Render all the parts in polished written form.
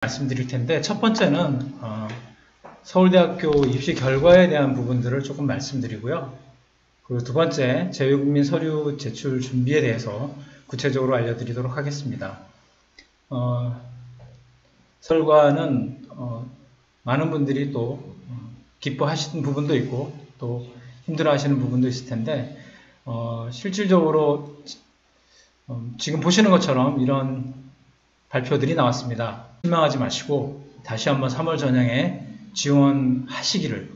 말씀드릴 텐데, 첫 번째는 서울대학교 입시 결과에 대한 부분들을 조금 말씀드리고요. 그리고 두 번째, 재외국민 서류 제출 준비에 대해서 구체적으로 알려드리도록 하겠습니다. 결과는 많은 분들이 또 기뻐하시는 부분도 있고 또 힘들어하시는 부분도 있을 텐데, 실질적으로 지금 보시는 것처럼 이런 발표들이 나왔습니다. 실망하지 마시고 다시 한번 3월 전형에 지원하시기를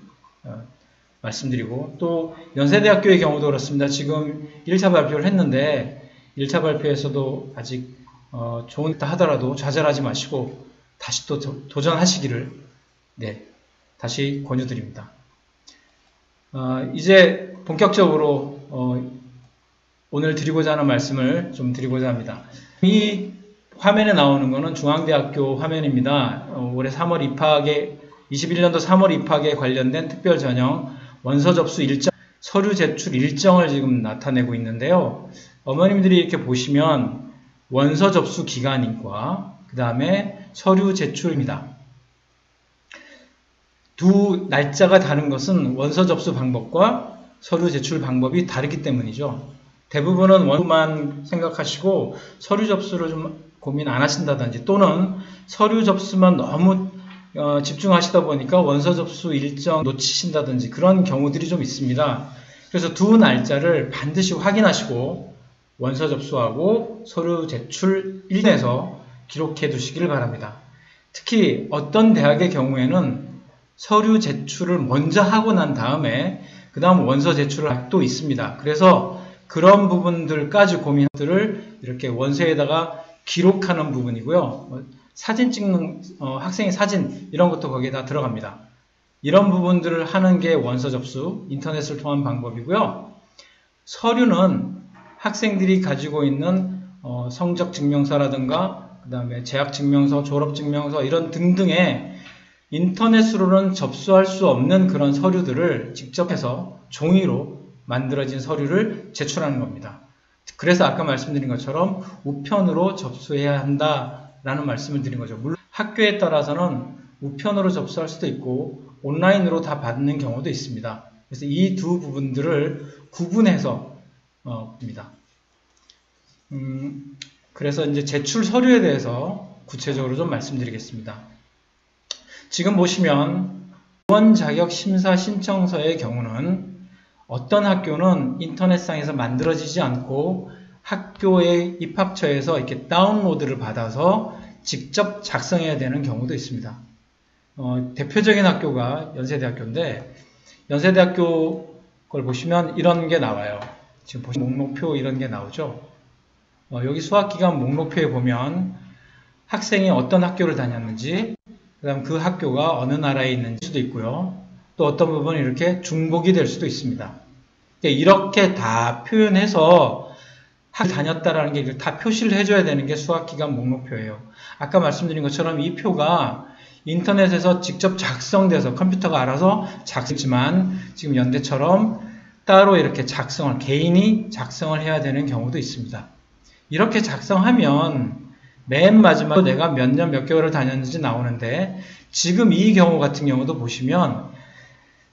말씀드리고, 또 연세대학교의 경우도 그렇습니다. 지금 1차 발표를 했는데 1차 발표에서도 아직 좋다 하더라도 좌절하지 마시고 다시 또 도전하시기를 다시 권유드립니다. 이제 본격적으로 오늘 드리고자 하는 말씀을 좀 드리고자 합니다. 이 화면에 나오는 것은 중앙대학교 화면입니다. 올해 3월 입학에 21년도 3월 입학에 관련된 특별 전형 원서 접수 일정, 서류 제출 일정을 지금 나타내고 있는데요. 어머님들이 이렇게 보시면 원서 접수 기간과 그 다음에 서류 제출입니다. 두 날짜가 다른 것은 원서 접수 방법과 서류 제출 방법이 다르기 때문이죠. 대부분은 원서만 생각하시고 서류 접수를 좀 고민 안 하신다든지, 또는 서류 접수만 너무 집중하시다 보니까 원서 접수 일정 놓치신다든지 그런 경우들이 좀 있습니다. 그래서 두 날짜를 반드시 확인하시고 원서 접수하고 서류 제출 일정에서 기록해 두시길 바랍니다. 특히 어떤 대학의 경우에는 서류 제출을 먼저 하고 난 다음에 그 다음 원서 제출을 또 있습니다. 그래서 그런 부분들까지 고민들을 이렇게 원서에다가 기록하는 부분이고요. 사진 찍는 학생의 사진 이런 것도 거기에다 들어갑니다. 이런 부분들을 하는 게 원서 접수, 인터넷을 통한 방법이고요. 서류는 학생들이 가지고 있는 성적 증명서라든가 그 다음에 재학 증명서, 졸업 증명서 이런 등등의 인터넷으로는 접수할 수 없는 그런 서류들을 직접 해서 종이로 만들어진 서류를 제출하는 겁니다. 그래서 아까 말씀드린 것처럼 우편으로 접수해야 한다라는 말씀을 드린 거죠. 물론 학교에 따라서는 우편으로 접수할 수도 있고 온라인으로 다 받는 경우도 있습니다. 그래서 이 두 부분들을 구분해서 봅니다. 그래서 이제 제출 서류에 대해서 구체적으로 좀 말씀드리겠습니다. 지금 보시면 지원 자격 심사 신청서의 경우는 어떤 학교는 인터넷상에서 만들어지지 않고 학교의 입학처에서 이렇게 다운로드를 받아서 직접 작성해야 되는 경우도 있습니다. 대표적인 학교가 연세대학교인데, 연세대학교 걸 보시면 이런 게 나와요. 지금 보시면 목록표 이런 게 나오죠. 여기 수학기간 목록표에 보면 학생이 어떤 학교를 다녔는지, 그 다음 그 학교가 어느 나라에 있는지 수도 있고요. 또 어떤 부분은 이렇게 중복이 될 수도 있습니다. 이렇게 다 표현해서 학교 다녔다라는 게 다 표시를 해줘야 되는 게 수학기간 목록표예요. 아까 말씀드린 것처럼 이 표가 인터넷에서 직접 작성돼서 컴퓨터가 알아서 작성했지만 지금 연대처럼 따로 이렇게 개인이 작성을 해야 되는 경우도 있습니다. 이렇게 작성하면 맨 마지막으로 내가 몇 년 몇 개월을 다녔는지 나오는데, 지금 이 경우 같은 경우도 보시면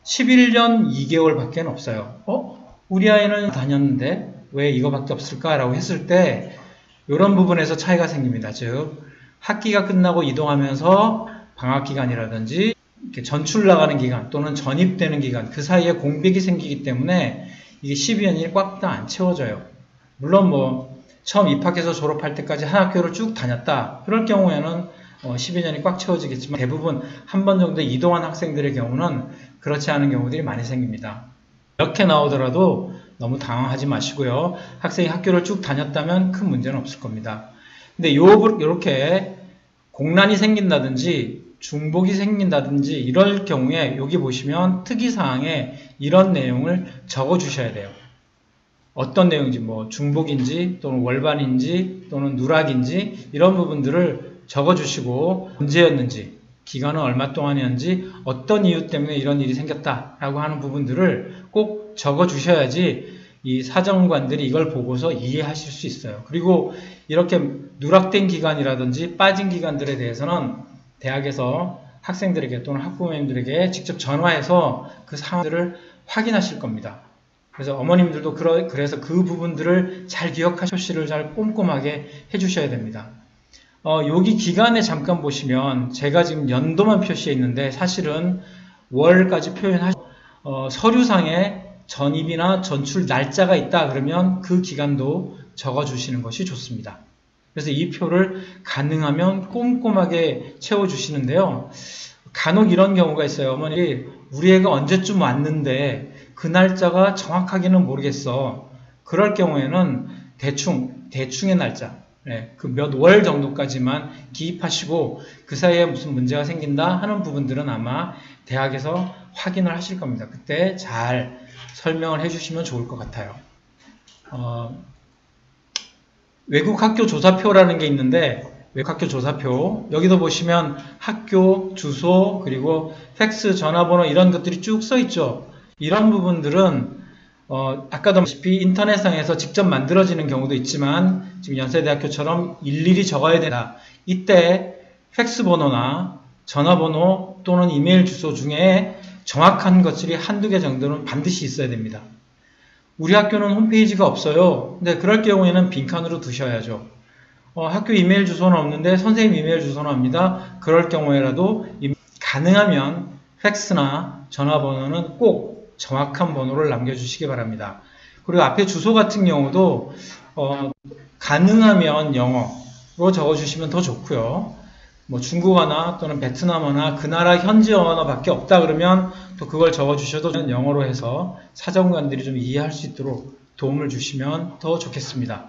11년 2개월 밖에 없어요. 우리 아이는 다녔는데 왜 이거밖에 없을까라고 했을 때 이런 부분에서 차이가 생깁니다. 즉 학기가 끝나고 이동하면서 방학기간이라든지 이렇게 전출 나가는 기간 또는 전입되는 기간, 그 사이에 공백이 생기기 때문에 이게 12년이 꽉 다 안 채워져요. 물론 처음 입학해서 졸업할 때까지 한 학교를 쭉 다녔다, 그럴 경우에는 12년이 꽉 채워지겠지만 대부분 한 번 정도 이동한 학생들의 경우는 그렇지 않은 경우들이 많이 생깁니다. 이렇게 나오더라도 너무 당황하지 마시고요. 학생이 학교를 쭉 다녔다면 큰 문제는 없을 겁니다. 근데 이렇게 공란이 생긴다든지 중복이 생긴다든지 이럴 경우에 여기 보시면 특이사항에 이런 내용을 적어 주셔야 돼요. 어떤 내용인지, 중복인지 또는 월반인지 또는 누락인지 이런 부분들을 적어 주시고, 언제였는지, 기간은 얼마 동안이었는지, 어떤 이유 때문에 이런 일이 생겼다라고 하는 부분들을 꼭 적어 주셔야지 이 사정관들이 이걸 보고서 이해하실 수 있어요. 그리고 이렇게 누락된 기간이라든지 빠진 기간들에 대해서는 대학에서 학생들에게 또는 학부모님들에게 직접 전화해서 그 상황들을 확인하실 겁니다. 그래서 어머님들도 그래서 그 부분들을 잘 기억하셔 표시를 잘 꼼꼼하게 해주셔야 됩니다. 여기 기간에 잠깐 보시면 제가 지금 연도만 표시해 있는데 사실은 월까지 서류상에 전입이나 전출 날짜가 있다 그러면 그 기간도 적어주시는 것이 좋습니다. 그래서 이 표를 가능하면 꼼꼼하게 채워주시는데요. 간혹 이런 경우가 있어요. 어머니, 우리 애가 언제쯤 왔는데 그 날짜가 정확하게는 모르겠어. 그럴 경우에는 대충의 날짜, 그 몇 월 정도까지만 기입하시고 그 사이에 무슨 문제가 생긴다 하는 부분들은 아마 대학에서 확인을 하실 겁니다. 그때 잘 설명을 해주시면 좋을 것 같아요. 외국 학교 조사표라는 게 있는데 외국 학교 조사표 여기도 보시면 학교 주소 그리고 팩스 전화번호 이런 것들이 쭉 써 있죠. 이런 부분들은 아까도 말했다시피 인터넷상에서 직접 만들어지는 경우도 있지만 지금 연세대학교처럼 일일이 적어야 된다. 이때 팩스 번호나 전화번호 또는 이메일 주소 중에 정확한 것들이 한두 개 정도는 반드시 있어야 됩니다. 우리 학교는 홈페이지가 없어요. 근데 그럴 경우에는 빈칸으로 두셔야죠. 학교 이메일 주소는 없는데 선생님 이메일 주소는 합니다. 그럴 경우에라도 가능하면 팩스나 전화번호는 꼭 정확한 번호를 남겨주시기 바랍니다. 그리고 앞에 주소 같은 경우도 가능하면 영어로 적어주시면 더 좋고요. 뭐 중국어나 또는 베트남어나 그 나라 현지 언어밖에 없다 그러면 또 그걸 적어주셔도 영어로 해서 사정관들이 좀 이해할 수 있도록 도움을 주시면 더 좋겠습니다.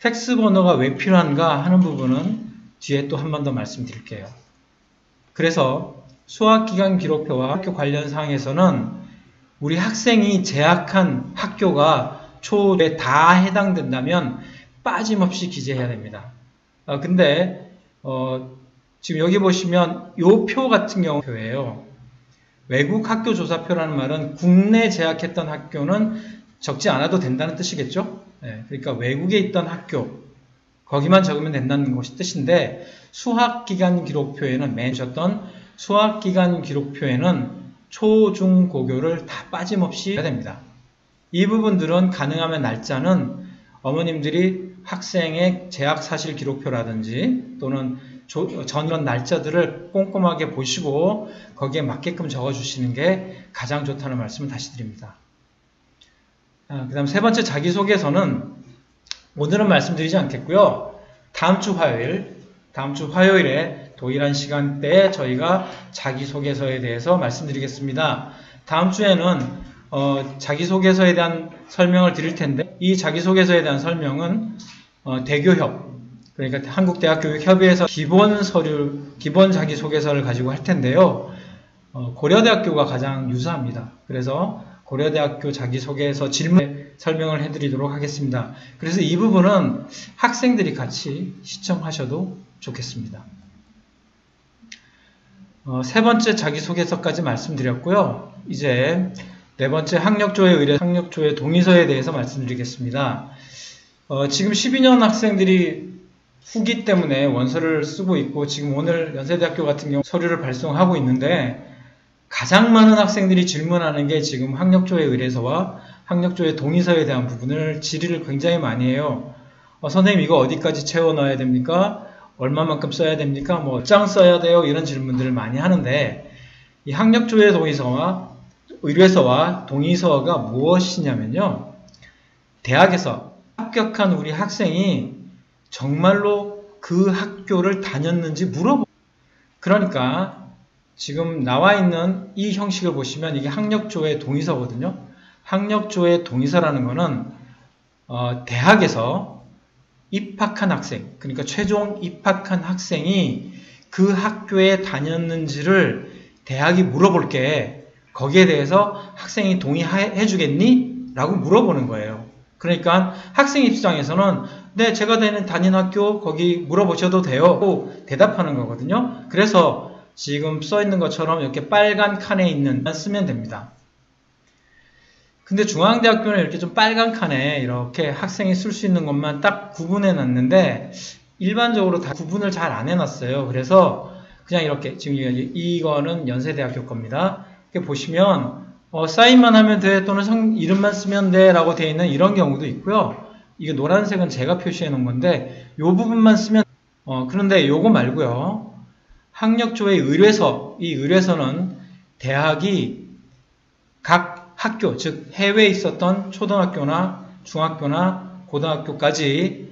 팩스 번호가 왜 필요한가 하는 부분은 뒤에 또 한 번 더 말씀드릴게요. 그래서 수학기간 기록표와 학교 관련 사항에서는 우리 학생이 재학한 학교가 초에 다 해당된다면 빠짐없이 기재해야 됩니다. 근데 지금 여기 보시면 이 표 같은 경우 표예요. 외국 학교 조사표라는 말은 국내 재학했던 학교는 적지 않아도 된다는 뜻이겠죠? 그러니까 외국에 있던 학교 거기만 적으면 된다는 것이 뜻인데 수학기간 기록표에는 맨 주셨던 수학기간 기록표에는 초, 중, 고교를 다 빠짐없이 해야 됩니다. 이 부분들은 가능하면 날짜는 어머님들이 학생의 재학 사실 기록표라든지 또는 전이런 날짜들을 꼼꼼하게 보시고 거기에 맞게끔 적어주시는 게 가장 좋다는 말씀을 다시 드립니다. 그 다음 세 번째 자기소개서는 오늘은 말씀드리지 않겠고요. 다음 주 화요일에 동일한 시간대에 저희가 자기소개서에 대해서 말씀드리겠습니다. 다음 주에는 자기소개서에 대한 설명을 드릴 텐데 이 자기소개서에 대한 설명은 대교협 그러니까 한국대학교육협의회에서 기본 자기소개서를 가지고 할 텐데요. 고려대학교가 가장 유사합니다. 그래서 고려대학교 자기소개서 질문 설명을 해드리도록 하겠습니다. 그래서 이 부분은 학생들이 같이 시청하셔도 좋겠습니다. 세 번째 자기소개서까지 말씀드렸고요. 이제 네 번째 학력조회 동의서에 대해서 말씀드리겠습니다. 지금 12년 학생들이 후기 때문에 원서를 쓰고 있고 지금 오늘 연세대학교 같은 경우 서류를 발송하고 있는데 가장 많은 학생들이 질문하는 게 지금 학력조회 의뢰서와 학력조회 동의서에 대한 부분을 질의를 굉장히 많이 해요. 선생님 이거 어디까지 채워 넣어야 됩니까? 얼마만큼 써야 됩니까? 뭐 몇 장 써야 돼요? 이런 질문들을 많이 하는데 이 학력조회 동의서와 의뢰서와 동의서가 무엇이냐면요. 대학에서 합격한 우리 학생이 정말로 그 학교를 다녔는지 물어보고 그러니까 지금 나와 있는 이 형식을 보시면 이게 학력조회 동의서거든요. 학력조회 동의서라는 거는 대학에서 입학한 학생, 그러니까 최종 입학한 학생이 그 학교에 다녔는지를 대학이 물어볼게 거기에 대해서 학생이 동의해 주겠니? 라고 물어보는 거예요. 그러니까 학생 입장에서는 네, 제가 다닌 학교 거기 물어보셔도 돼요. 대답하는 거거든요. 그래서 지금 써 있는 것처럼 이렇게 빨간 칸에 있는 쓰면 됩니다. 근데 중앙대학교는 이렇게 좀 빨간 칸에 이렇게 학생이 쓸 수 있는 것만 딱 구분해 놨는데 일반적으로 다 구분을 잘 안 해놨어요. 그래서 그냥 이렇게 지금 이거는 연세대학교 겁니다. 이렇게 보시면 사인만 하면 돼 또는 이름만 쓰면 돼 라고 되어 있는 이런 경우도 있고요. 이게 노란색은 제가 표시해 놓은 건데 이 부분만 쓰면 그런데 요거 말고요. 학력조의 의뢰서, 이 의뢰서는 대학이 각 학교, 즉 해외에 있었던 초등학교나 중학교나 고등학교까지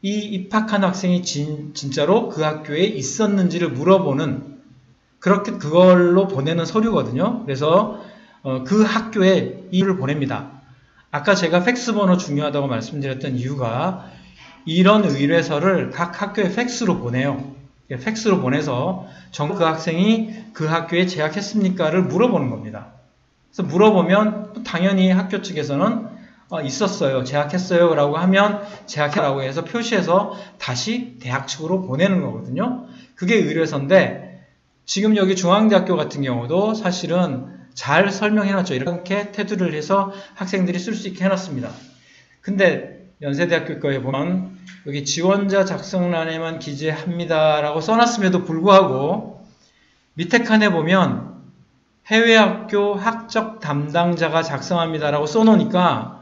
이 입학한 학생이 진짜로 그 학교에 있었는지를 물어보는 그걸로 보내는 서류거든요. 그래서 그 학교에 이를 보냅니다. 아까 제가 팩스 번호 중요하다고 말씀드렸던 이유가 이런 의뢰서를 각 학교에 팩스로 보내요. 팩스로 보내서 그 학생이 그 학교에 재학했습니까를 물어보는 겁니다. 그래서 물어보면 당연히 학교 측에서는 있었어요, 재학했어요 라고 하면 재학해라고 해서 표시해서 다시 대학 측으로 보내는 거거든요. 그게 의뢰서인데 지금 여기 중앙대학교 같은 경우도 사실은 잘 설명해놨죠. 이렇게 테두리를 해서 학생들이 쓸 수 있게 해놨습니다. 근데 연세대학교 거에 보면 여기 지원자 작성란에만 기재합니다 라고 써놨음에도 불구하고 밑에 칸에 보면 해외학교 학적 담당자가 작성합니다 라고 써놓으니까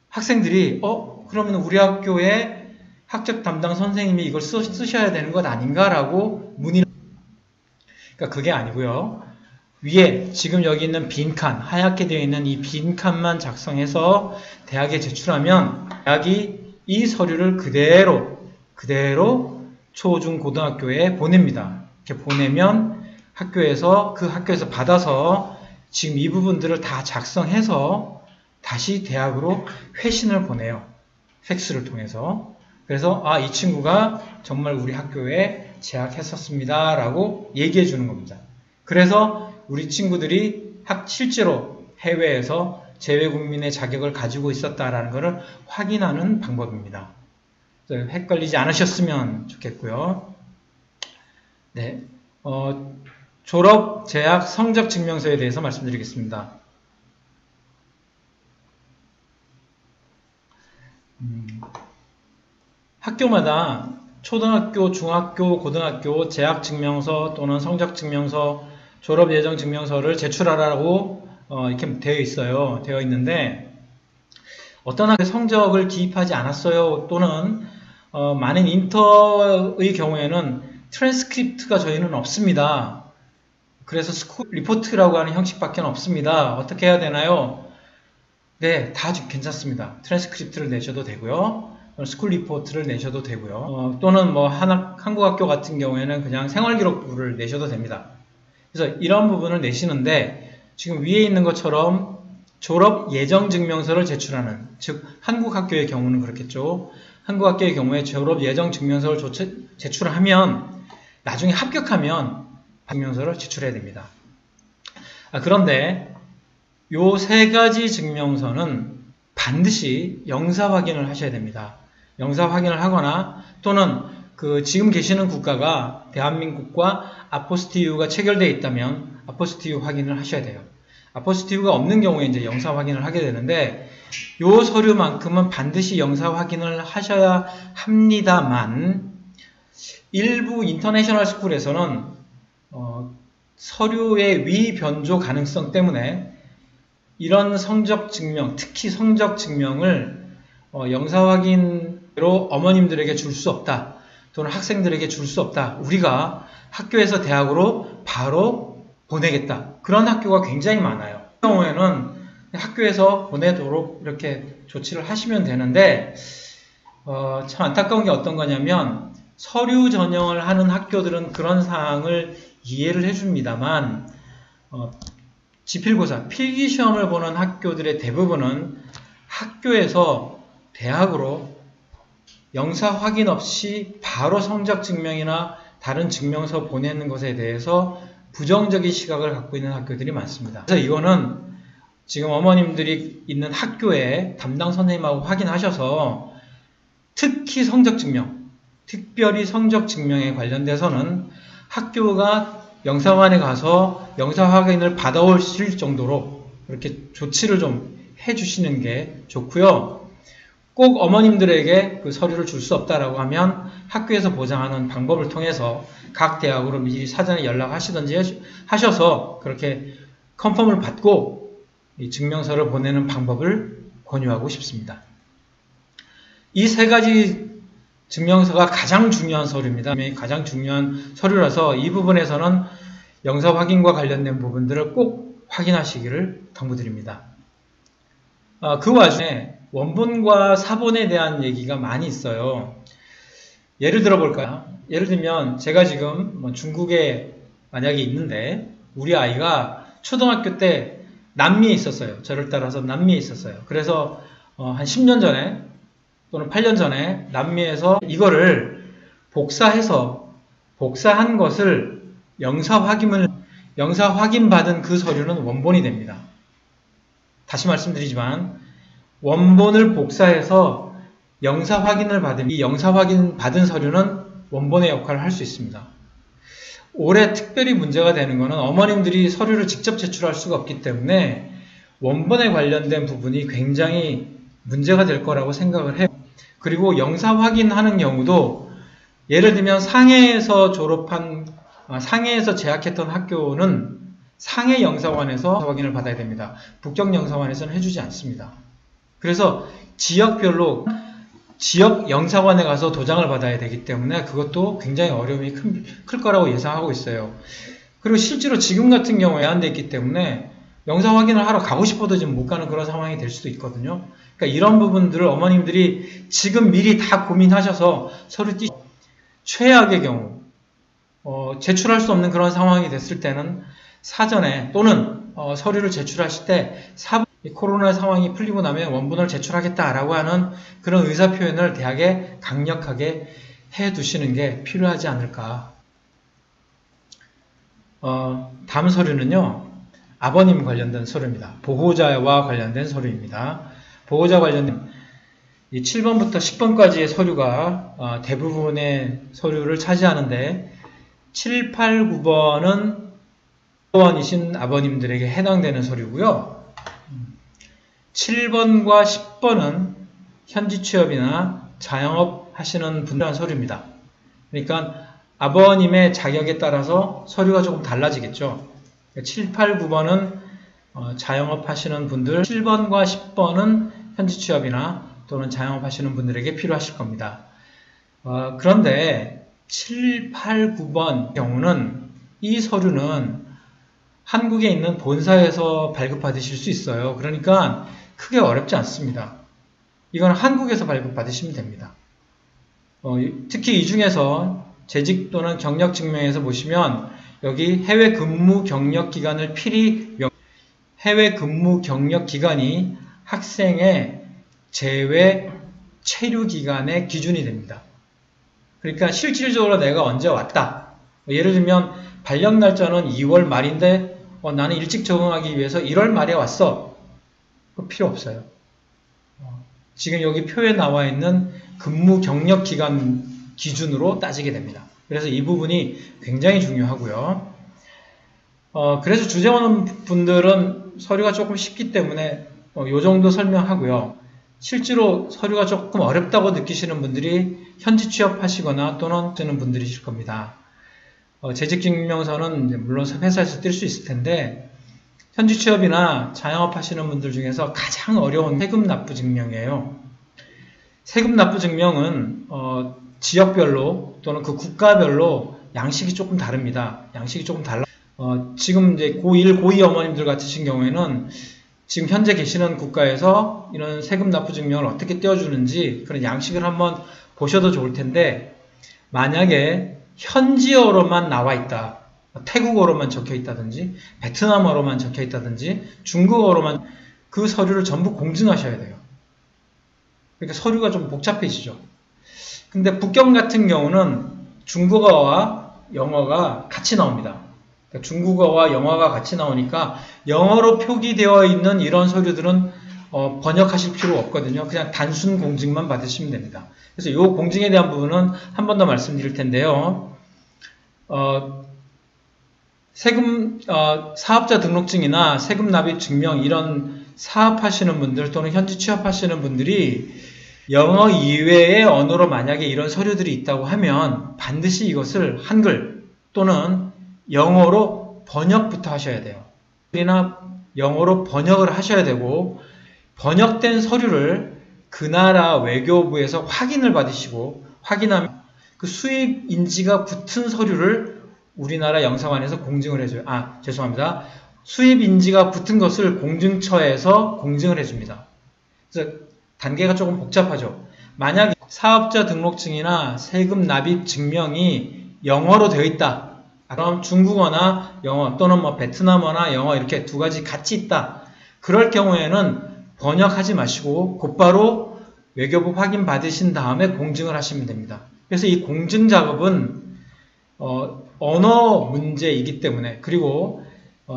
학생들이 그러면 우리 학교에 학적 담당 선생님이 이걸 쓰셔야 되는 것 아닌가 라고 문의를. 그러니까 그게 아니고요. 위에 지금 여기 있는 빈칸, 하얗게 되어 있는 이 빈칸만 작성해서 대학에 제출하면 대학이 이 서류를 그대로 초, 중, 고등학교에 보냅니다. 이렇게 보내면 그 학교에서 받아서 지금 이 부분들을 다 작성해서 다시 대학으로 회신을 보내요. 팩스를 통해서. 그래서 이 친구가 정말 우리 학교에 재학했었습니다 라고 얘기해 주는 겁니다. 그래서 우리 친구들이 실제로 해외에서 재외국민의 자격을 가지고 있었다라는 것을 확인하는 방법입니다. 헷갈리지 않으셨으면 좋겠고요. 네, 졸업, 재학, 성적 증명서에 대해서 말씀드리겠습니다. 학교마다 초등학교, 중학교, 고등학교 재학 증명서 또는 성적 증명서, 졸업 예정 증명서를 제출하라고 이렇게 되어 있는데 어떤 학교에 성적을 기입하지 않았어요 또는 많은 인터의 경우에는 트랜스크립트가 저희는 없습니다. 그래서 스쿨 리포트라고 하는 형식밖에 없습니다. 어떻게 해야 되나요? 네, 다 괜찮습니다. 트랜스크립트를 내셔도 되고요. 스쿨 리포트를 내셔도 되고요. 또는 한국 학교 같은 경우에는 그냥 생활기록부를 내셔도 됩니다. 그래서 이런 부분을 내시는데 지금 위에 있는 것처럼 졸업 예정 증명서를 제출하는, 즉 한국 학교의 경우는 그렇겠죠. 한국 학교의 경우에 졸업 예정 증명서를 제출하면 나중에 합격하면 증명서를 제출해야 됩니다. 그런데 요 세 가지 증명서는 반드시 영사 확인을 하셔야 됩니다. 영사 확인을 하거나 또는 지금 계시는 국가가 대한민국과 아포스티유가 체결되어 있다면 아포스티유 확인을 하셔야 돼요. 아포스티유가 없는 경우에 이제 영사 확인을 하게 되는데 요 서류만큼은 반드시 영사 확인을 하셔야 합니다만 일부 인터내셔널 스쿨에서는 서류의 위변조 가능성 때문에 이런 성적 증명, 특히 성적 증명을 영사 확인으로 어머님들에게 줄 수 없다. 또는 학생들에게 줄 수 없다. 우리가 학교에서 대학으로 바로 보내겠다. 그런 학교가 굉장히 많아요. 그 경우에는 학교에서 보내도록 이렇게 조치를 하시면 되는데 참 안타까운 게 어떤 거냐면 서류 전형을 하는 학교들은 그런 사항을 이해를 해줍니다만 지필고사, 필기시험을 보는 학교들의 대부분은 학교에서 대학으로 영사 확인 없이 바로 성적 증명이나 다른 증명서 보내는 것에 대해서 부정적인 시각을 갖고 있는 학교들이 많습니다. 그래서 이거는 지금 어머님들이 있는 학교에 담당 선생님하고 확인하셔서 특히 성적 증명, 특별히 성적 증명에 관련돼서는 학교가 영사관에 가서 영사 확인을 받아오실 정도로 그렇게 조치를 좀 해주시는 게 좋고요. 꼭 어머님들에게 그 서류를 줄 수 없다라고 하면 학교에서 보장하는 방법을 통해서 각 대학으로 미리 사전에 연락하시든지 하셔서 그렇게 컨펌을 받고 이 증명서를 보내는 방법을 권유하고 싶습니다. 이 세 가지 증명서가 가장 중요한 서류입니다. 가장 중요한 서류라서 이 부분에서는 영사 확인과 관련된 부분들을 꼭 확인하시기를 당부드립니다. 그 와중에 원본과 사본에 대한 얘기가 많이 있어요. 예를 들어볼까요? 예를 들면 제가 지금 중국에 만약에 있는데 우리 아이가 초등학교 때 남미에 있었어요. 저를 따라서 남미에 있었어요. 그래서 한 10년 전에 또는 8년 전에 남미에서 이거를 복사한 것을 영사 확인 받은 그 서류는 원본이 됩니다. 다시 말씀드리지만 원본을 복사해서 영사 확인을 받은 이 영사 확인 받은 서류는 원본의 역할을 할 수 있습니다. 올해 특별히 문제가 되는 것은 어머님들이 서류를 직접 제출할 수가 없기 때문에 원본에 관련된 부분이 굉장히 문제가 될 거라고 생각을 해요. 그리고 영사 확인하는 경우도 예를 들면 상해에서 재학했던 학교는 상해 영사관에서 확인을 받아야 됩니다. 북경 영사관에서는 해주지 않습니다. 그래서 지역별로 지역 영사관에 가서 도장을 받아야 되기 때문에 그것도 굉장히 어려움이 클 거라고 예상하고 있어요. 그리고 실제로 지금 같은 경우에 안 돼 있기 때문에 영사 확인을 하러 가고 싶어도 지금 못 가는 그런 상황이 될 수도 있거든요. 그러니까 이런 부분들을 어머님들이 지금 미리 다 고민하셔서 서류 최악의 경우 제출할 수 없는 그런 상황이 됐을 때는 사전에 또는 서류를 제출하실 때 코로나 상황이 풀리고 나면 원본을 제출하겠다라고 하는 그런 의사표현을 대학에 강력하게 해두시는 게 필요하지 않을까. 다음 서류는요. 아버님 관련된 서류입니다. 보호자와 관련된 서류입니다. 보호자 관련된 이 7번부터 10번까지의 서류가 대부분의 서류를 차지하는데 7, 8, 9번은 원이신 아버님들에게 해당되는 서류고요. 7번과 10번은 현지 취업이나 자영업 하시는 분들한 서류입니다. 그러니까 아버님의 자격에 따라서 서류가 조금 달라지겠죠. 7, 8, 9번은 자영업 하시는 분들, 7번과 10번은 현지 취업이나 또는 자영업 하시는 분들에게 필요하실 겁니다. 그런데 7, 8, 9번 경우는 이 서류는 한국에 있는 본사에서 발급받으실 수 있어요. 그러니까 크게 어렵지 않습니다. 이건 한국에서 발급받으시면 됩니다. 특히 이 중에서 재직 또는 경력 증명에서 보시면 여기 해외 근무 경력 기간을 해외 근무 경력 기간이 학생의 재외 체류 기간의 기준이 됩니다. 그러니까 실질적으로 내가 언제 왔다. 예를 들면 발령 날짜는 2월 말인데 나는 일찍 적응하기 위해서 1월 말에 왔어. 그거 필요 없어요. 지금 여기 표에 나와 있는 근무 경력 기간 기준으로 따지게 됩니다. 그래서 이 부분이 굉장히 중요하고요. 그래서 주재원 분들은 서류가 조금 쉽기 때문에 요 정도 설명하고요. 실제로 서류가 조금 어렵다고 느끼시는 분들이 현지 취업하시거나 또는 쓰는 분들이실 겁니다. 재직증명서는 물론 회사에서 뛸 수 있을 텐데 현지 취업이나 자영업 하시는 분들 중에서 가장 어려운 세금 납부 증명이에요. 세금 납부 증명은 지역별로 또는 그 국가별로 양식이 조금 다릅니다. 양식이 조금 달라. 지금 이제 고1, 고2 어머님들 같으신 경우에는 지금 현재 계시는 국가에서 이런 세금 납부 증명을 어떻게 떼어주는지 그런 양식을 한번 보셔도 좋을 텐데 만약에 현지어로만 나와 있다. 태국어로만 적혀 있다든지 베트남어로만 적혀 있다든지 중국어로만 그 서류를 전부 공증하셔야 돼요. 그러니까 서류가 좀 복잡해지죠. 근데 북경 같은 경우는 중국어와 영어가 같이 나옵니다. 그러니까 중국어와 영어가 같이 나오니까 영어로 표기되어 있는 이런 서류들은 번역하실 필요 없거든요. 그냥 단순 공증만 받으시면 됩니다. 그래서 이 공증에 대한 부분은 한 번 더 말씀드릴 텐데요. 사업자 등록증이나 세금 납입 증명 이런 사업하시는 분들 또는 현지 취업하시는 분들이 영어 이외의 언어로 만약에 이런 서류들이 있다고 하면 반드시 이것을 한글 또는 영어로 번역부터 하셔야 돼요. 이나 영어로 번역을 하셔야 되고 번역된 서류를 그 나라 외교부에서 확인을 받으시고 확인하면 그 수입 인지가 붙은 서류를 우리나라 영사관에서 공증을 해줘요. 죄송합니다. 수입 인지가 붙은 것을 공증처에서 공증을 해줍니다. 그래서 단계가 조금 복잡하죠. 만약 사업자 등록증이나 세금 납입 증명이 영어로 되어 있다. 그럼 중국어나 영어 또는 베트남어나 영어 이렇게 두 가지 같이 있다. 그럴 경우에는 번역하지 마시고 곧바로 외교부 확인 받으신 다음에 공증을 하시면 됩니다. 그래서 이 공증 작업은 언어 문제이기 때문에 그리고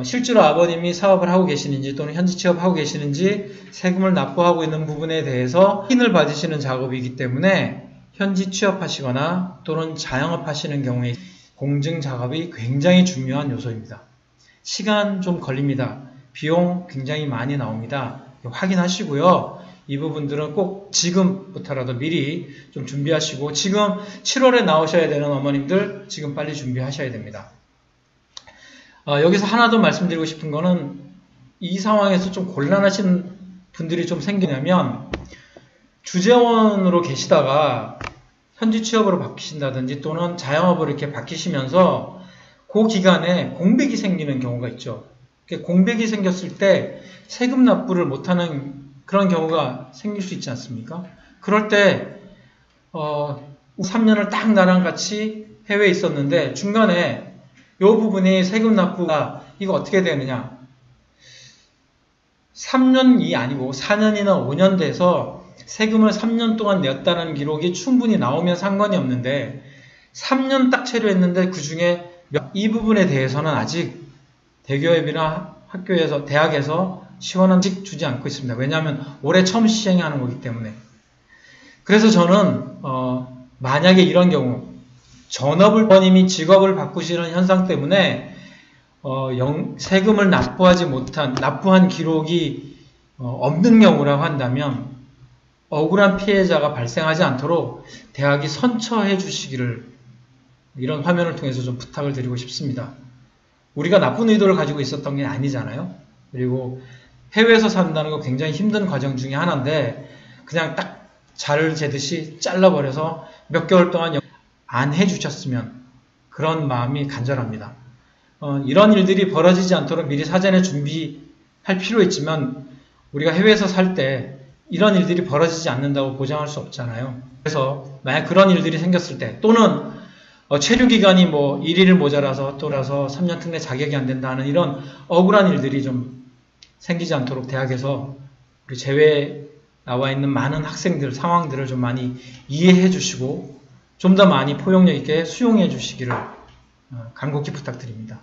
실제로 아버님이 사업을 하고 계시는지 또는 현지 취업하고 계시는지 세금을 납부하고 있는 부분에 대해서 확인을 받으시는 작업이기 때문에 현지 취업하시거나 또는 자영업 하시는 경우에 공증 작업이 굉장히 중요한 요소입니다. 시간 좀 걸립니다. 비용 굉장히 많이 나옵니다. 확인하시고요. 이 부분들은 꼭 지금부터라도 미리 좀 준비하시고 지금 7월에 나오셔야 되는 어머님들 지금 빨리 준비하셔야 됩니다. 여기서 하나 더 말씀드리고 싶은 거는 이 상황에서 좀 곤란하신 분들이 좀 생기냐면 주재원으로 계시다가 현지 취업으로 바뀌신다든지 또는 자영업으로 이렇게 바뀌시면서 그 기간에 공백이 생기는 경우가 있죠. 공백이 생겼을 때 세금 납부를 못하는 그런 경우가 생길 수 있지 않습니까? 그럴 때 3년을 딱 나랑 같이 해외에 있었는데 중간에 이 부분이 세금 납부가 이거 어떻게 되느냐 3년이 아니고 4년이나 5년 돼서 세금을 3년 동안 냈다는 기록이 충분히 나오면 상관이 없는데 3년 딱 체류했는데 그 중에 이 부분에 대해서는 아직 대기업이나 학교에서 대학에서 시원한 직 주지 않고 있습니다. 왜냐하면 올해 처음 시행하는 거기 때문에. 그래서 저는 만약에 이런 경우 전업을 번님이 직업을 바꾸시는 현상 때문에 세금을 납부한 기록이 없는 경우라고 한다면 억울한 피해자가 발생하지 않도록 대학이 선처해 주시기를 이런 화면을 통해서 좀 부탁을 드리고 싶습니다. 우리가 나쁜 의도를 가지고 있었던 게 아니잖아요. 그리고 해외에서 산다는 거 굉장히 힘든 과정 중에 하나인데 그냥 딱 자를 재듯이 잘라버려서 몇 개월 동안 안 해주셨으면 그런 마음이 간절합니다. 이런 일들이 벌어지지 않도록 미리 사전에 준비할 필요 있지만 우리가 해외에서 살 때 이런 일들이 벌어지지 않는다고 보장할 수 없잖아요. 그래서 만약 그런 일들이 생겼을 때 또는 체류기간이 1일을 모자라서 또라서 3년 특례 자격이 안 된다 하는 이런 억울한 일들이 좀 생기지 않도록 대학에서 우리 제외에 나와 있는 많은 학생들 상황들을 좀 많이 이해해 주시고 좀 더 많이 포용력 있게 수용해 주시기를 간곡히 부탁드립니다.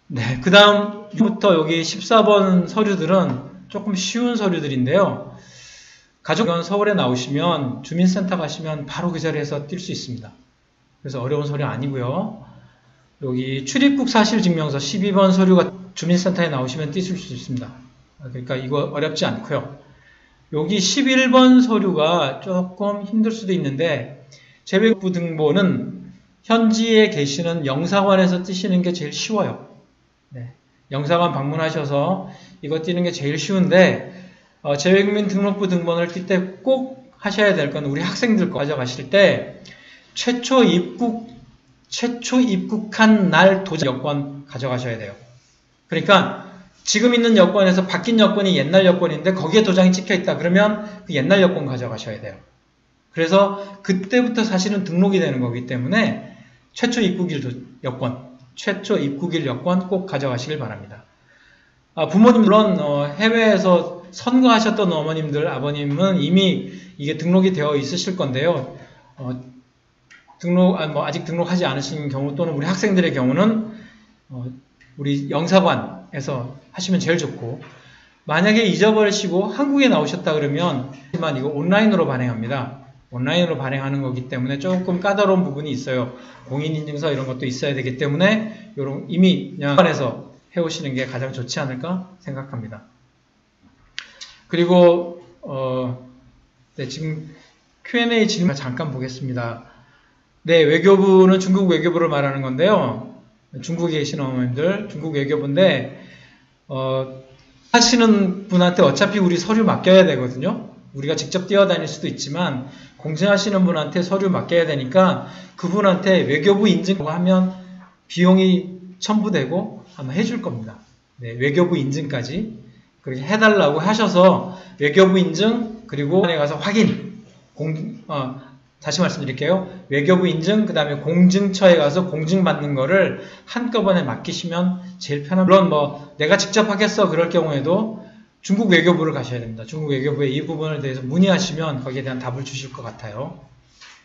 네, 그 다음부터 여기 14번 서류들은 조금 쉬운 서류들인데요. 가족원 서울에 나오시면 주민센터 가시면 바로 그 자리에서 뛸 수 있습니다. 그래서 어려운 서류 아니고요. 여기 출입국 사실증명서 12번 서류가 주민센터에 나오시면 띄실 수 있습니다. 그러니까 이거 어렵지 않고요. 여기 11번 서류가 조금 힘들 수도 있는데 재외국부 등본은 현지에 계시는 영사관에서 띄시는 게 제일 쉬워요. 네. 영사관 방문하셔서 이거 띄는 게 제일 쉬운데 재외국민 등록부 등본을 띨 때 꼭 하셔야 될 건 우리 학생들 거 가져가실 때 최초 입국한 날 도장 여권 가져가셔야 돼요. 그러니까 지금 있는 여권에서 바뀐 여권이 옛날 여권인데 거기에 도장이 찍혀 있다 그러면 그 옛날 여권 가져가셔야 돼요. 그래서 그때부터 사실은 등록이 되는 거기 때문에 최초 입국일 여권 꼭 가져가시길 바랍니다. 부모님 물론 해외에서 선거하셨던 어머님들, 아버님은 이미 이게 등록이 되어 있으실 건데요. 아직 등록하지 않으신 경우 또는 우리 학생들의 경우는 우리 영사관에서 하시면 제일 좋고 만약에 잊어버리시고 한국에 나오셨다 그러면 하지만 이거 온라인으로 발행합니다. 온라인으로 발행하는 거기 때문에 조금 까다로운 부분이 있어요. 공인인증서 이런 것도 있어야 되기 때문에 이미 영사관에서 해오시는 게 가장 좋지 않을까 생각합니다. 그리고 네, 지금 Q&A 질문 잠깐 보겠습니다. 네, 외교부는 중국 외교부를 말하는 건데요. 중국에 계신 어머님들, 중국 외교부인데, 하시는 분한테 어차피 우리 서류 맡겨야 되거든요. 우리가 직접 뛰어다닐 수도 있지만, 공증하시는 분한테 서류 맡겨야 되니까, 그분한테 외교부 인증하고 하면 비용이 첨부되고 아마 해줄 겁니다. 네, 외교부 인증까지. 그렇게 해달라고 하셔서, 외교부 인증, 그리고 안에 가서 확인, 다시 말씀드릴게요. 외교부 인증, 그 다음에 공증처에 가서 공증받는 거를 한꺼번에 맡기시면 제일 편합니다. 물론 뭐 내가 직접 하겠어 그럴 경우에도 중국 외교부를 가셔야 됩니다. 중국 외교부에 이 부분에 대해서 문의하시면 거기에 대한 답을 주실 것 같아요.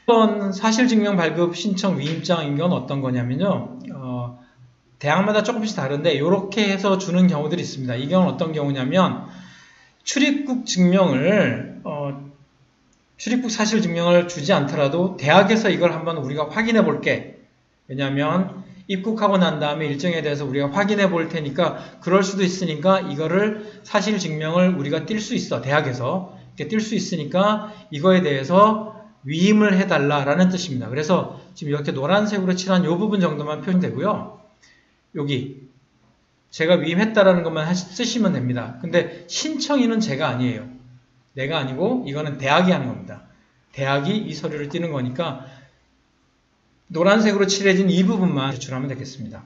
이번 사실증명 발급 신청 위임장인 건 어떤 거냐면요. 대학마다 조금씩 다른데 이렇게 해서 주는 경우들이 있습니다. 이 경우는 어떤 경우냐면 출입국 증명을 출입국 사실 증명을 주지 않더라도 대학에서 이걸 한번 우리가 확인해 볼게. 왜냐하면 입국하고 난 다음에 일정에 대해서 우리가 확인해 볼 테니까 그럴 수도 있으니까 이거를 사실 증명을 우리가 뛸 수 있어. 대학에서 이렇게 뛸 수 있으니까 이거에 대해서 위임을 해달라라는 뜻입니다. 그래서 지금 이렇게 노란색으로 칠한 이 부분 정도만 표현되고요. 여기 제가 위임했다라는 것만 쓰시면 됩니다. 근데 신청인은 제가 아니에요. 내가 아니고 이거는 대학이 하는 겁니다. 대학이 이 서류를 띄는 거니까 노란색으로 칠해진 이 부분만 제출하면 되겠습니다.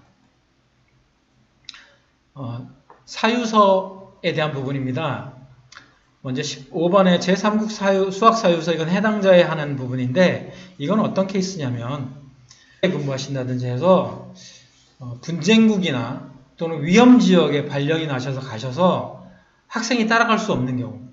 사유서에 대한 부분입니다. 먼저 15번에 제3국 수학사유서 이건 해당자에 하는 부분인데 이건 어떤 케이스냐면 근무하신다든지 해서 분쟁국이나 또는 위험지역에 발령이 나셔서 가셔서 학생이 따라갈 수 없는 경우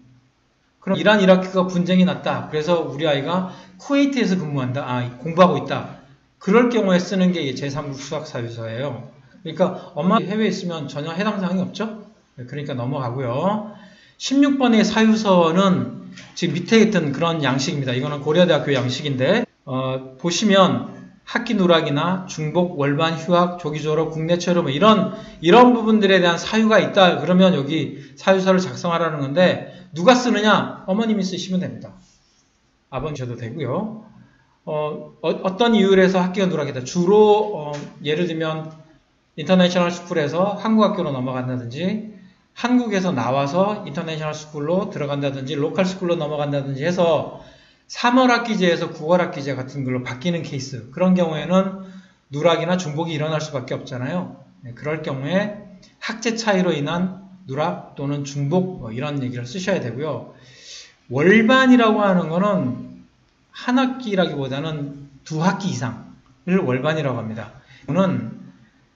그럼 이란 이라크가 분쟁이 났다. 그래서 우리 아이가 쿠웨이트에서 근무한다. 공부하고 있다. 그럴 경우에 쓰는 게 제3국 수학사유서예요. 그러니까 엄마 해외에 있으면 전혀 해당 사항이 없죠. 그러니까 넘어가고요. 16번의 사유서는 지금 밑에 있던 그런 양식입니다. 이거는 고려대학교 양식인데 보시면 학기 누락이나 중복, 월반, 휴학, 조기 졸업, 국내 체류 뭐 이런 부분들에 대한 사유가 있다. 그러면 여기 사유서를 작성하라는 건데 누가 쓰느냐? 어머님이 쓰시면 됩니다. 아버님셔도 되고요. 어떤 이유로 해서 학기가 누락이다. 주로 예를 들면 인터내셔널 스쿨에서 한국 학교로 넘어간다든지 한국에서 나와서 인터내셔널 스쿨로 들어간다든지 로컬 스쿨로 넘어간다든지 해서 3월 학기제에서 9월 학기제 같은 걸로 바뀌는 케이스. 그런 경우에는 누락이나 중복이 일어날 수밖에 없잖아요. 네, 그럴 경우에 학제 차이로 인한 누락 또는 중복 뭐 이런 얘기를 쓰셔야 되고요. 월반이라고 하는 거는 한 학기라기보다는 두 학기 이상을 월반이라고 합니다. 이거는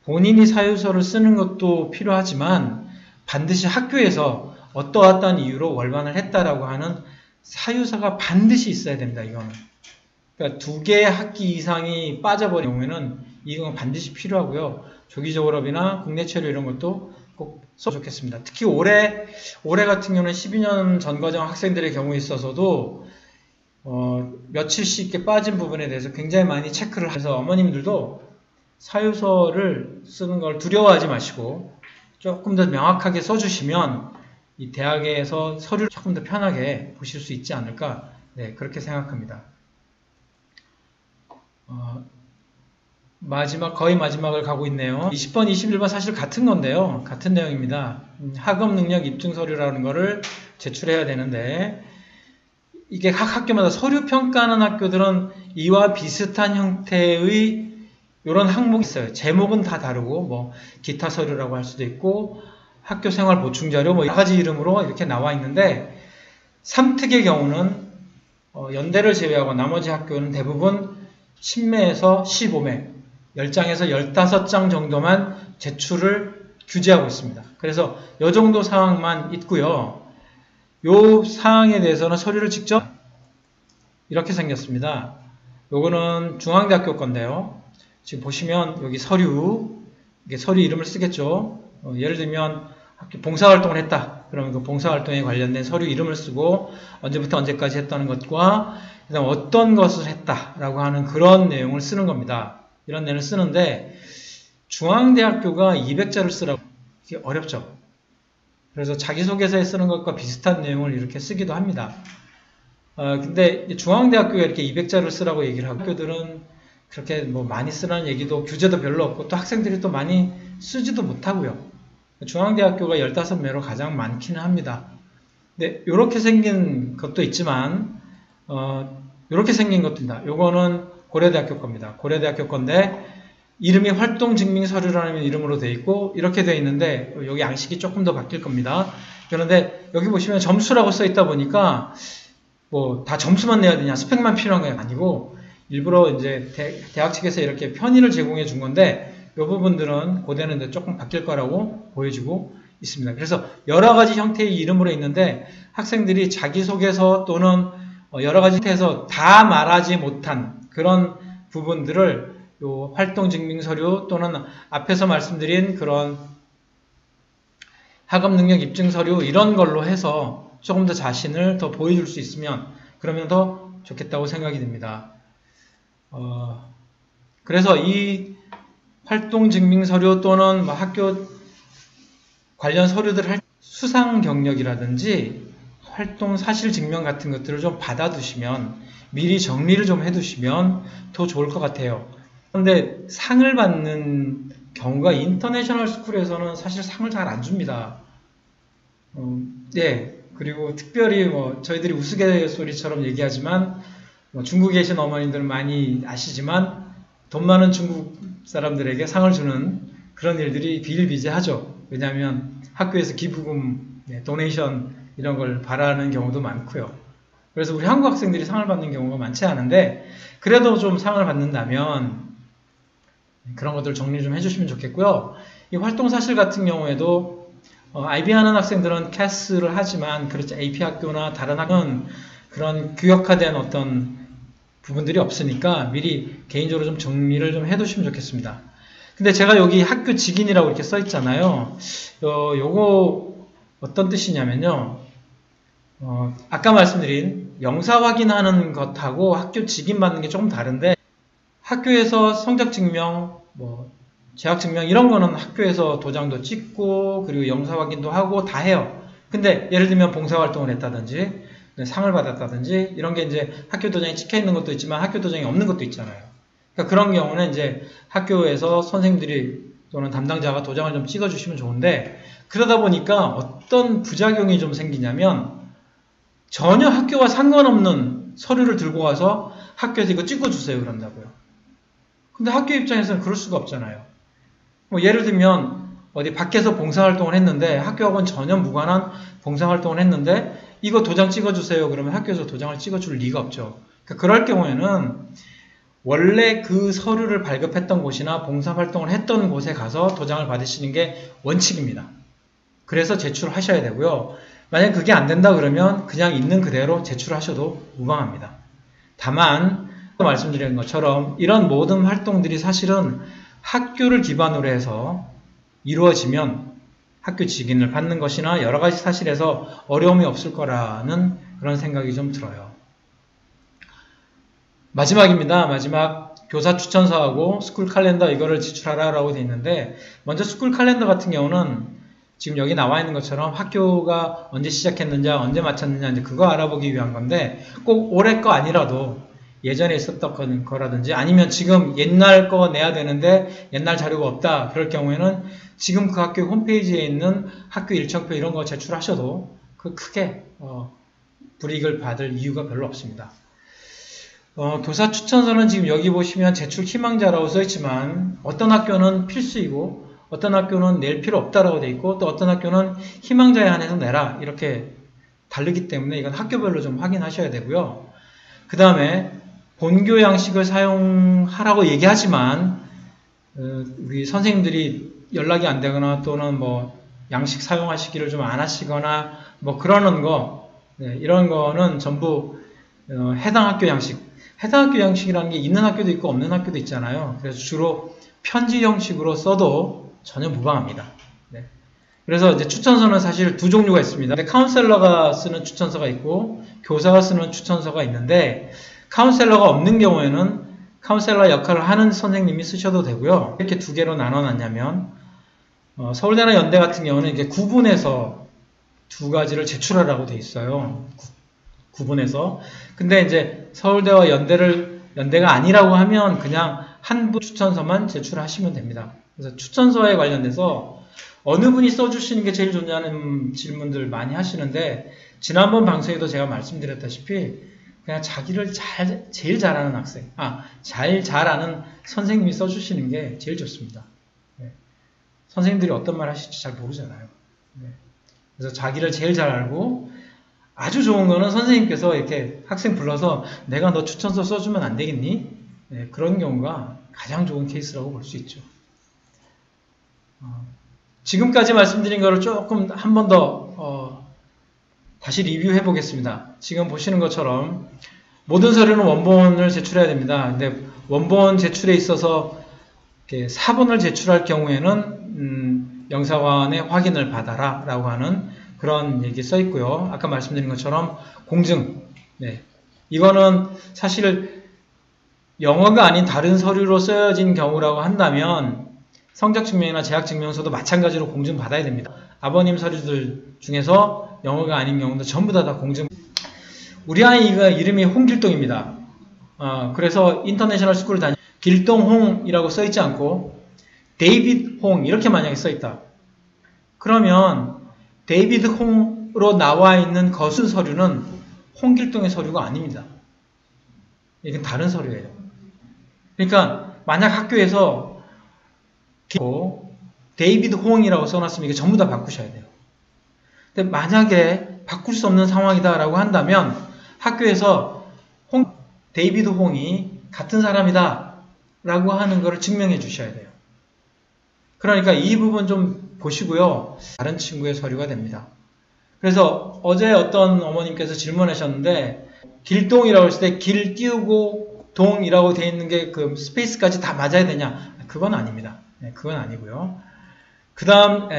본인이 사유서를 쓰는 것도 필요하지만 반드시 학교에서 어떠한 이유로 월반을 했다라고 하는 사유서가 반드시 있어야 됩니다. 이거는. 그러니까 두 개의 학기 이상이 빠져버린 경우에는 이건 반드시 필요하고요. 조기 졸업이나 국내 체류 이런 것도 꼭 써도 좋겠습니다. 특히 올해 같은 경우는 12년 전과정 학생들의 경우에 있어서도 며칠씩 이렇게 빠진 부분에 대해서 굉장히 많이 체크를 해서 어머님들도 사유서를 쓰는 걸 두려워하지 마시고 조금 더 명확하게 써주시면 이 대학에서 서류를 조금 더 편하게 보실 수 있지 않을까 네, 그렇게 생각합니다. 거의 마지막을 가고 있네요. 20번, 21번 사실 같은 건데요. 같은 내용입니다. 학업 능력 입증 서류라는 거를 제출해야 되는데 이게 각 학교마다 서류 평가하는 학교들은 이와 비슷한 형태의 이런 항목이 있어요. 제목은 다 다르고 뭐 기타 서류라고 할 수도 있고 학교 생활 보충 자료 뭐 여러 가지 이름으로 이렇게 나와 있는데 3특의 경우는 연대를 제외하고 나머지 학교는 대부분 10매에서 15매 10장에서 15장 정도만 제출을 규제하고 있습니다. 그래서 이 정도 사항만 있고요. 이 사항에 대해서는 서류를 직접 이렇게 생겼습니다. 요거는 중앙대학교 건데요. 지금 보시면 여기 서류, 이게 서류 이름을 쓰겠죠. 예를 들면 학교 봉사활동을 했다. 그러면 그 봉사활동에 관련된 서류 이름을 쓰고 언제부터 언제까지 했다는 것과 그다음 어떤 것을 했다라고 하는 그런 내용을 쓰는 겁니다. 이런 내용을 쓰는데 중앙대학교가 200자를 쓰라고 이게 어렵죠. 그래서 자기소개서에 쓰는 것과 비슷한 내용을 이렇게 쓰기도 합니다. 근데 중앙대학교가 이렇게 200자를 쓰라고 얘기를 하고 학교들은 그렇게 뭐 많이 쓰라는 얘기도 규제도 별로 없고 또 학생들이 또 많이 쓰지도 못하고요. 중앙대학교가 15매로 가장 많기는 합니다. 근데 이렇게 생긴 것도 있지만 이렇게 생긴 것도 있다. 요거는 고려대학교 겁니다. 고려대학교 건데 이름이 활동증명서류라는 이름으로 되어 있고 이렇게 되어 있는데 여기 양식이 조금 더 바뀔 겁니다. 그런데 여기 보시면 점수라고 써 있다 보니까 뭐 다 점수만 내야 되냐 스펙만 필요한 게 아니고 일부러 이제 대학 측에서 이렇게 편의를 제공해 준 건데 이 부분들은 고대는 조금 바뀔 거라고 보여지고 있습니다. 그래서 여러 가지 형태의 이름으로 있는데 학생들이 자기소개서 또는 여러 가지 형태에서 다 말하지 못한 그런 부분들을 요 활동증명서류 또는 앞에서 말씀드린 그런 학업능력 입증서류 이런 걸로 해서 조금 더 자신을 더 보여줄 수 있으면 그러면 더 좋겠다고 생각이 듭니다. 그래서 이 활동증명서류 또는 뭐 학교 관련 서류들을 할 수상 경력이라든지 활동 사실 증명 같은 것들을 좀 받아두시면 미리 정리를 좀 해두시면 더 좋을 것 같아요. 그런데 상을 받는 경우가 인터내셔널 스쿨에서는 사실 상을 잘 안 줍니다. 그리고 특별히 뭐 저희들이 우스갯소리처럼 얘기하지만 뭐 중국에 계신 어머님들은 많이 아시지만 돈 많은 중국 사람들에게 상을 주는 그런 일들이 비일비재하죠. 왜냐하면 학교에서 기부금, 도네이션 이런 걸 바라는 경우도 많고요. 그래서 우리 한국 학생들이 상을 받는 경우가 많지 않은데 그래도 좀 상을 받는다면 그런 것들 정리 좀 해주시면 좋겠고요. 이 활동사실 같은 경우에도 IB 하는 학생들은 CAS를 하지만 그렇지 AP 학교나 다른 학교는 그런 규격화된 어떤 부분들이 없으니까 미리 개인적으로 좀 정리를 좀 해두시면 좋겠습니다. 근데 제가 여기 학교 직인이라고 이렇게 써 있잖아요. 요거 어떤 뜻이냐면요. 아까 말씀드린 영사 확인하는 것하고 학교 직인 받는 게 조금 다른데 학교에서 성적 증명, 뭐 재학 증명 이런 거는 학교에서 도장도 찍고 그리고 영사 확인도 하고 다 해요. 근데 예를 들면 봉사활동을 했다든지 상을 받았다든지 이런 게 이제 학교 도장에 찍혀 있는 것도 있지만 학교 도장이 없는 것도 있잖아요. 그러니까 그런 경우는 이제 학교에서 선생님들이 또는 담당자가 도장을 좀 찍어주시면 좋은데 그러다 보니까 어떤 부작용이 좀 생기냐면 전혀 학교와 상관없는 서류를 들고 와서 학교에서 이거 찍어주세요 그런다고요. 근데 학교 입장에서는 그럴 수가 없잖아요. 뭐 예를 들면 어디 밖에서 봉사활동을 했는데 학교하고는 전혀 무관한 봉사활동을 했는데 이거 도장 찍어주세요 그러면 학교에서 도장을 찍어줄 리가 없죠. 그러니까 그럴 경우에는 원래 그 서류를 발급했던 곳이나 봉사활동을 했던 곳에 가서 도장을 받으시는 게 원칙입니다. 그래서 제출하셔야 되고요. 만약 그게 안 된다 그러면 그냥 있는 그대로 제출하셔도 무방합니다. 다만 말씀드린 것처럼 이런 모든 활동들이 사실은 학교를 기반으로 해서 이루어지면 학교 직인을 받는 것이나 여러 가지 사실에서 어려움이 없을 거라는 그런 생각이 좀 들어요. 마지막입니다. 마지막 교사 추천서하고 스쿨 칼렌더 이거를 제출하라라고 되어 있는데 먼저 스쿨 칼렌더 같은 경우는 지금 여기 나와 있는 것처럼 학교가 언제 시작했느냐 언제 마쳤느냐 이제 그거 알아보기 위한 건데 꼭 올해 거 아니라도 예전에 있었던 거라든지 아니면 지금 옛날 거 내야 되는데 옛날 자료가 없다 그럴 경우에는 지금 그 학교 홈페이지에 있는 학교 일정표 이런 거 제출하셔도 그 크게 불이익을 받을 이유가 별로 없습니다. 교사 추천서는 지금 여기 보시면 제출 희망자라고 써있지만 어떤 학교는 필수이고 어떤 학교는 낼 필요 없다라고 되어 있고 또 어떤 학교는 희망자에 한해서 내라 이렇게 다르기 때문에 이건 학교별로 좀 확인하셔야 되고요. 그 다음에 본교 양식을 사용하라고 얘기하지만 우리 선생님들이 연락이 안 되거나 또는 뭐 양식 사용하시기를 좀 안 하시거나 뭐 그러는 거 이런 거는 전부 해당 학교 양식 해당 학교 양식이라는 게 있는 학교도 있고 없는 학교도 있잖아요. 그래서 주로 편지 형식으로 써도 전혀 무방합니다. 그래서 이제 추천서는 사실 두 종류가 있습니다. 근데 카운셀러가 쓰는 추천서가 있고 교사가 쓰는 추천서가 있는데 카운셀러가 없는 경우에는 카운셀러 역할을 하는 선생님이 쓰셔도 되고요. 이렇게 두 개로 나눠놨냐면 서울대나 연대 같은 경우는 이게 구분해서 두 가지를 제출하라고 돼 있어요. 구분해서. 근데 이제 서울대와 연대가 아니라고 하면 그냥 한 분 추천서만 제출하시면 됩니다. 그래서 추천서에 관련돼서 어느 분이 써주시는 게 제일 좋냐는 질문들 많이 하시는데, 지난번 방송에도 제가 말씀드렸다시피 그냥 자기를 제일 잘하는 학생, 잘 아는 선생님이 써주시는 게 제일 좋습니다. 네. 선생님들이 어떤 말 하실지 잘 모르잖아요. 네. 그래서 자기를 제일 잘 알고, 아주 좋은 거는 선생님께서 이렇게 학생 불러서 내가 너 추천서 써주면 안 되겠니? 네, 그런 경우가 가장 좋은 케이스라고 볼 수 있죠. 지금까지 말씀드린 거를 조금 한 번 더 다시 리뷰해 보겠습니다. 지금 보시는 것처럼 모든 서류는 원본을 제출해야 됩니다. 근데 원본 제출에 있어서 이렇게 사본을 제출할 경우에는 영사관의 확인을 받아라 라고 하는 그런 얘기 써 있고요. 아까 말씀드린 것처럼 공증, 네, 이거는 사실 영어가 아닌 다른 서류로 쓰여진 경우라고 한다면 성적증명이나 재학증명서도 마찬가지로 공증 받아야 됩니다. 아버님 서류들 중에서 영어가 아닌 경우도 전부 다 공증. 우리 아이가 이름이 홍길동입니다. 그래서 인터내셔널 스쿨을 다니 길동홍이라고 써있지 않고 데이비드 홍 이렇게 만약에 써있다. 그러면 데이비드 홍으로 나와 있는 거순 서류는 홍길동의 서류가 아닙니다. 이건 다른 서류예요. 그러니까 만약 학교에서 데이비드 홍이라고 써놨으면 이게 전부 다 바꾸셔야 돼요. 근데 만약에 바꿀 수 없는 상황이다라고 한다면 학교에서 데이비드 홍이 같은 사람이다 라고 하는 것을 증명해 주셔야 돼요. 그러니까 이 부분 좀 보시고요. 다른 친구의 서류가 됩니다. 그래서 어제 어떤 어머님께서 질문하셨는데 길동이라고 했을 때 길 띄우고 동이라고 되어 있는 게 그 스페이스까지 다 맞아야 되냐? 그건 아닙니다. 네, 그건 아니고요. 그 다음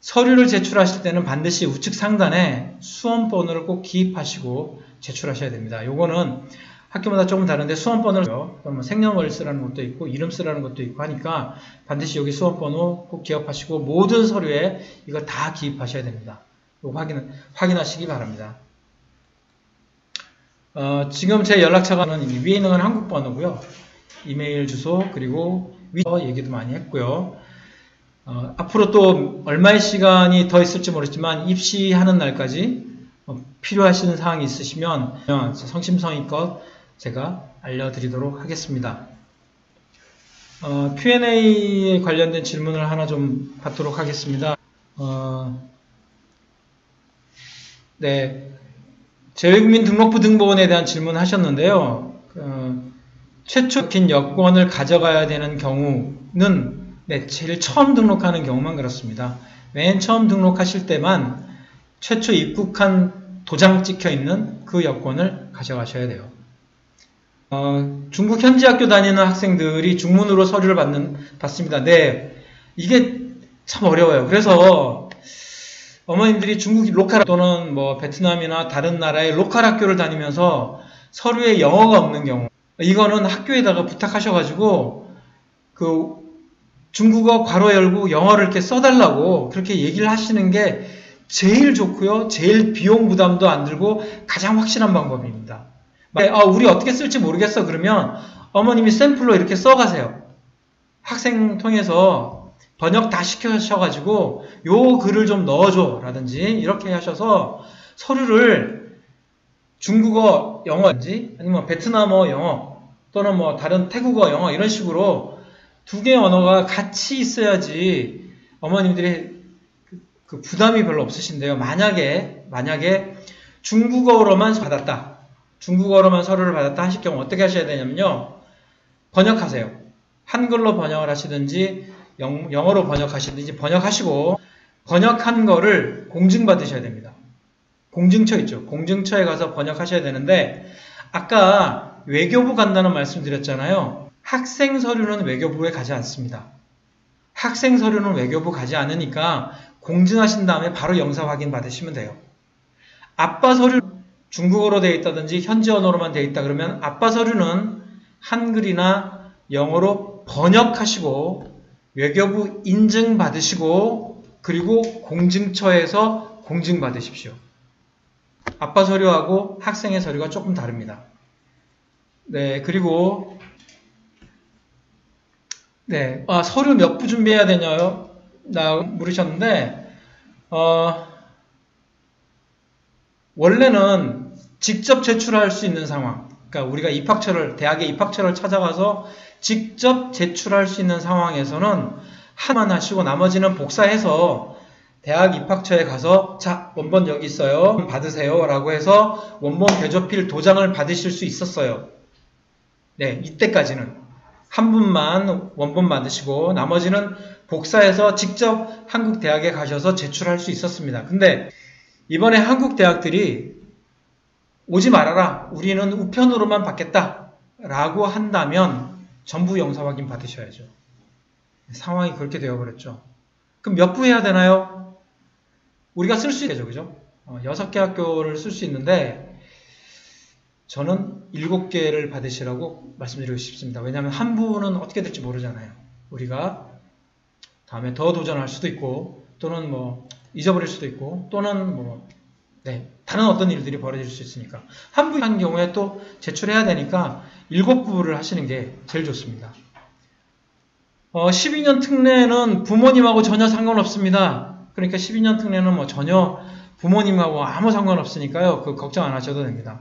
서류를 제출하실 때는 반드시 우측 상단에 수험번호를 꼭 기입하시고 제출하셔야 됩니다. 요거는 학교마다 조금 다른데 수험번호를 생년월일 쓰라는 것도 있고 이름 쓰라는 것도 있고 하니까 반드시 여기 수험번호 꼭 기억하시고 모든 서류에 이거 다 기입하셔야 됩니다. 이거 확인하시기 바랍니다. 지금 제 연락처가는 위에 있는 건 한국 번호고요. 이메일 주소 그리고 얘기도 많이 했고요. 앞으로 또 얼마의 시간이 더 있을지 모르겠지만 입시하는 날까지 필요하신 사항이 있으시면 성심성의껏 제가 알려드리도록 하겠습니다. Q&A에 관련된 질문을 하나 좀 받도록 하겠습니다. 네, 재외국민 등록부 등본에 대한 질문 하셨는데요. 최초 긴 여권을 가져가야 되는 경우는 제일 처음 등록하는 경우만 그렇습니다. 맨 처음 등록하실 때만 최초 입국한 도장 찍혀있는 그 여권을 가져가셔야 돼요. 중국 현지 학교 다니는 학생들이 중문으로 서류를 받습니다. 네, 이게 참 어려워요. 그래서 어머님들이 중국 로컬 또는 뭐 베트남이나 다른 나라의 로컬 학교를 다니면서 서류에 영어가 없는 경우, 이거는 학교에다가 부탁하셔가지고 그 중국어 괄호 열고 영어를 이렇게 써달라고 그렇게 얘기를 하시는 게 제일 좋고요. 제일 비용 부담도 안 들고 가장 확실한 방법입니다. 우리 어떻게 쓸지 모르겠어 그러면 어머님이 샘플로 이렇게 써가세요. 학생 통해서 번역 다 시켜셔가지고 요 글을 좀 넣어줘 라든지 이렇게 하셔서 서류를 중국어 영어인지 아니면 베트남어 영어 또는 뭐 다른 태국어 영어 이런 식으로 두 개의 언어가 같이 있어야지 어머님들이 그 부담이 별로 없으신데요. 만약에 중국어로만 받았다. 중국어로만 서류를 받았다 하실 경우 어떻게 하셔야 되냐면요. 번역하세요. 한글로 번역을 하시든지 영어로 번역하시든지 번역하시고 번역한 거를 공증받으셔야 됩니다. 공증처 있죠. 공증처에 가서 번역하셔야 되는데 아까 외교부 간다는 말씀 드렸잖아요. 학생 서류는 외교부에 가지 않습니다. 학생 서류는 외교부 가지 않으니까 공증하신 다음에 바로 영사 확인 받으시면 돼요. 아빠 서류 중국어로 되어 있다든지 현지 언어로만 되어 있다 그러면 아빠 서류는 한글이나 영어로 번역하시고 외교부 인증 받으시고 그리고 공증처에서 공증 받으십시오. 아빠 서류하고 학생의 서류가 조금 다릅니다. 네, 그리고 네, 서류 몇 부 준비해야 되냐요? 물으셨는데 원래는 직접 제출할 수 있는 상황, 그러니까 우리가 대학의 입학처를 찾아가서 직접 제출할 수 있는 상황에서는 하나만 하시고 나머지는 복사해서 대학 입학처에 가서 자, 원본 여기 있어요. 받으세요. 라고 해서 원본 대조필 도장을 받으실 수 있었어요. 네, 이때까지는. 한 분만 원본 받으시고 나머지는 복사해서 직접 한국 대학에 가셔서 제출할 수 있었습니다. 근데 이번에 한국 대학들이 오지 말아라. 우리는 우편으로만 받겠다. 라고 한다면 전부 영사 확인 받으셔야죠. 상황이 그렇게 되어버렸죠. 그럼 몇 부 해야 되나요? 우리가 쓸 수 있겠죠. 그죠? 6개 학교를 쓸 수 있는데 저는 7개를 받으시라고 말씀드리고 싶습니다. 왜냐하면 한 부는 어떻게 될지 모르잖아요. 우리가 다음에 더 도전할 수도 있고 또는 뭐 잊어버릴 수도 있고 또는 뭐 다른 어떤 일들이 벌어질 수 있으니까 한 부의 경우에 또 제출해야 되니까 7부를 하시는 게 제일 좋습니다. 12년 특례는 부모님하고 전혀 상관없습니다. 그러니까 12년 특례는 뭐 전혀 부모님하고 아무 상관없으니까요. 그 걱정 안 하셔도 됩니다.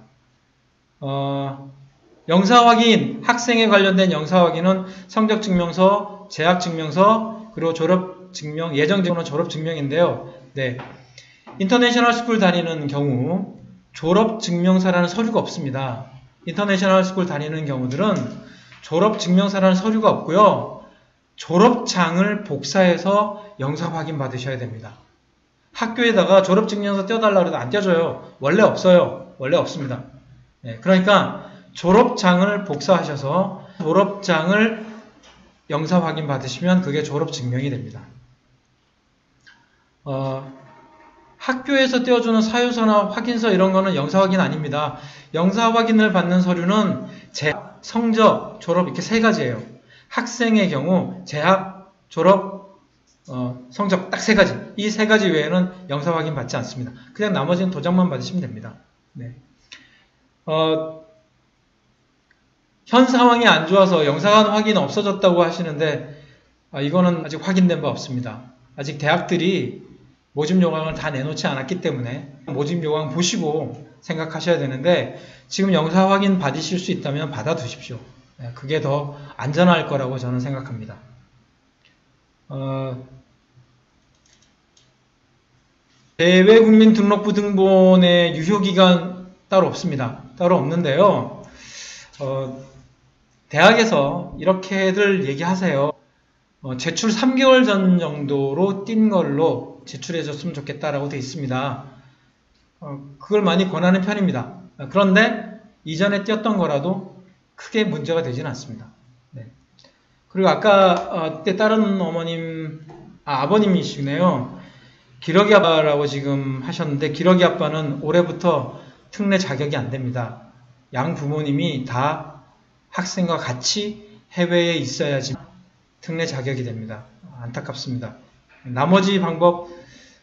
영사확인, 학생에 관련된 영사확인은 성적증명서, 재학증명서, 그리고 졸업증명, 예정적으로는 졸업증명인데요. 네. 인터내셔널 스쿨 다니는 경우 졸업증명서라는 서류가 없습니다. 인터내셔널 스쿨 다니는 경우들은 졸업증명서라는 서류가 없고요. 졸업장을 복사해서 영사확인 받으셔야 됩니다. 학교에다가 졸업증명서 떼어달라고 해도 안 떼어줘요. 원래 없어요. 원래 없습니다. 네, 그러니까 졸업장을 복사하셔서 졸업장을 영사확인 받으시면 그게 졸업증명이 됩니다. 학교에서 떼어주는 사유서나 확인서 이런 거는 영사확인 아닙니다. 영사확인을 받는 서류는 재학, 성적, 졸업 이렇게 3가지예요. 학생의 경우 재학, 졸업, 성적 딱 3가지. 이 3가지 외에는 영사확인 받지 않습니다. 그냥 나머지는 도장만 받으시면 됩니다. 네. 현 상황이 안 좋아서 영사관 확인 없어졌다고 하시는데 이거는 아직 확인된 바 없습니다. 아직 대학들이 모집 요강을 다 내놓지 않았기 때문에 모집 요강 보시고 생각하셔야 되는데 지금 영사 확인 받으실 수 있다면 받아두십시오. 그게 더 안전할 거라고 저는 생각합니다. 대외국민등록부 등본의 유효기간 따로 없습니다. 따로 없는데요. 대학에서 이렇게들 얘기하세요. 제출 3개월 전 정도로 띈 걸로 제출해 줬으면 좋겠다라고 되어 있습니다. 그걸 많이 권하는 편입니다. 그런데 이전에 띄었던 거라도 크게 문제가 되지는 않습니다. 네. 그리고 아까 때 다른 아버님이시네요. 기러기 아빠라고 지금 하셨는데 기러기 아빠는 올해부터 특례 자격이 안 됩니다. 양 부모님이 다 학생과 같이 해외에 있어야지 특례 자격이 됩니다. 안타깝습니다. 나머지 방법,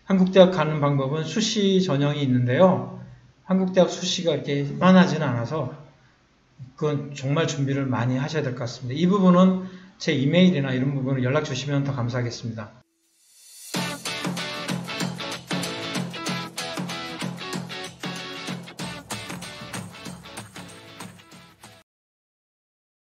한국대학 가는 방법은 수시 전형이 있는데요. 한국대학 수시가 이렇게 편하지는 않아서 그건 정말 준비를 많이 하셔야 될 것 같습니다. 이 부분은 제 이메일이나 이런 부분을 연락 주시면 더 감사하겠습니다.